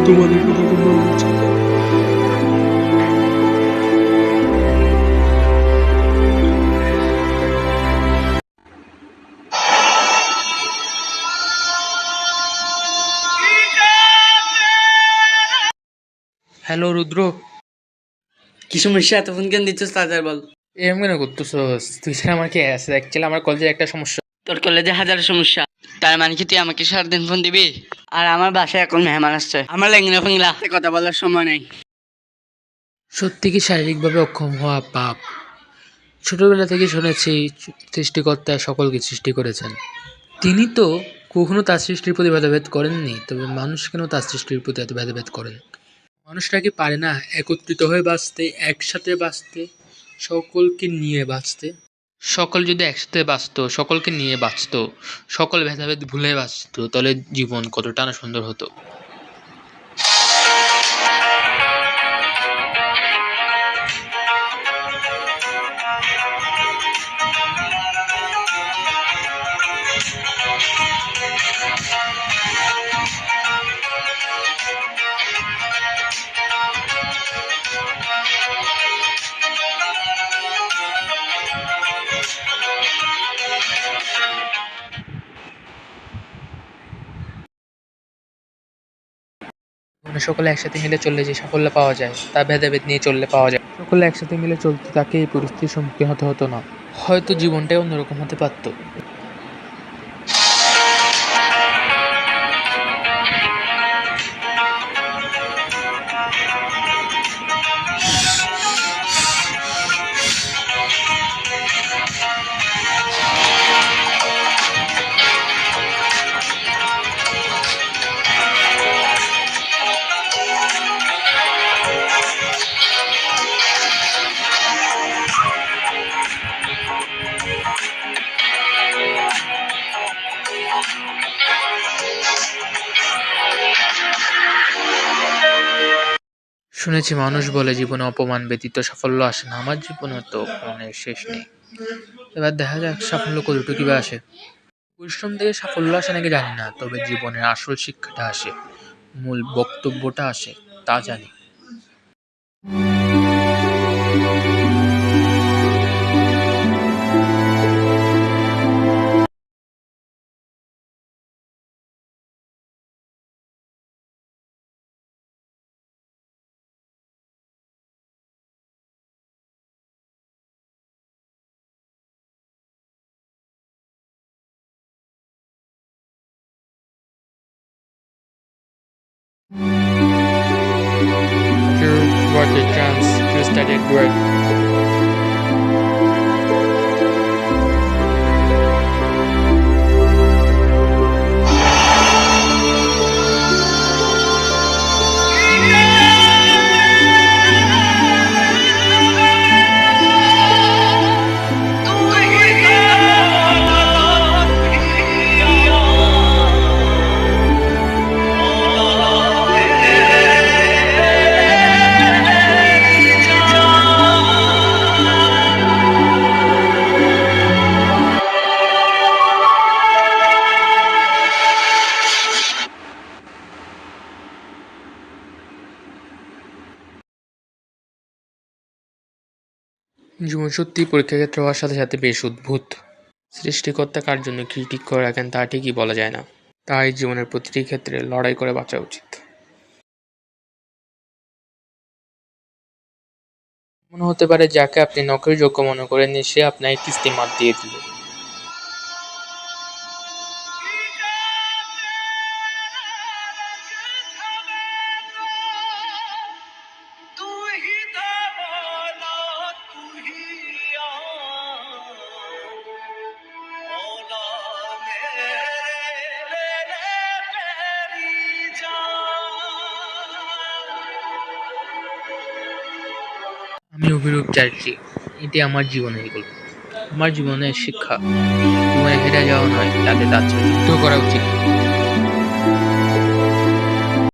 তোমাদের কথা তোমরা বলছো। হ্যালো রুদ্র, কি সমস্যা? এত ফোন কেন দিচ্ছিস? তাড়াতাড়ি বল। এরম কেন করতেছস? তুই ছাড়া আমার কে আছে? অ্যাকচুয়ালি আমার কলেজে একটা সমস্যা। তোর কলেজে হাজার সমস্যা, তার মানে কি তুই আমাকে সারাদিন ফোন দিবি? আর আমার বাসায় এখন মেহমান আসছে, আমার ল্যাংলা ফিংলা কথা বলার সময় নেই। সত্যি কি শারীরিকভাবে অক্ষম হওয়া পাপ? ছোটবেলা থেকে শুনেছি সৃষ্টিকর্তা সকলকে সৃষ্টি করেছেন। তিনি তো কখনো তার সৃষ্টির প্রতি ভেদাভেদ করেননি, তবে মানুষ কেন তার সৃষ্টির প্রতি এত ভেদাভেদ করেন? মানুষরা কি পারে না একত্রিত হয়ে বাঁচতে, একসাথে বাঁচতে, সকলকে নিয়ে বাঁচতে? সকল যদি একসাথে বাঁচতো, সকলকে নিয়ে বাঁচতো, সকল ভেদাভেদ ভুলে বাঁচতো, তাহলে জীবন কতটা না সুন্দর হতো। মানে সকলে একসাথে মিলে চললে যে সাফল্য পাওয়া যায়, তা ভেদাভেদ নিয়ে চললে পাওয়া যায়। সকলে একসাথে মিলে চলতে তাকে এই পরিস্থিতির সম্মুখীন হতে হতো না, হয়তো জীবনটাই অন্যরকম হতে পারত। শুনেছি মানুষ বলে জীবনে অপমান ব্যতীত সাফল্য আসে না। আমার জীবনে তো অপমানের শেষ নেই। এবার দেখা যাক সাফল্য কতটুকু বা আসে। পরিশ্রম থেকে সাফল্য আসে নাকি জানি না, তবে জীবনের আসল শিক্ষাটা আসে, মূল বক্তব্যটা আসে, তা জানি। You got the chance to study great. জীবন সত্যিই পরীক্ষার ক্ষেত্র হওয়ার সাথে সাথে বেশ অদ্ভুত। সৃষ্টিকর্তা কার জন্য কী ঠিক করে রাখেন তা ঠিকই বলা যায় না। তাই জীবনের প্রতিটি ক্ষেত্রে লড়াই করে বাঁচা উচিত। মনে হতে পারে যাকে আপনি নখের যোগ্য মনে করেন সে আপনাকে কিস্তি মাত দিয়ে দিল। আমি অভিরূপ চ্যাটার্জি। এটি আমার জীবনের গল্প, আমার জীবনের শিক্ষা। জীবনে হেরে যাওয়া নয়, তাতে তার চেয়ে যুদ্ধ করা উচিত।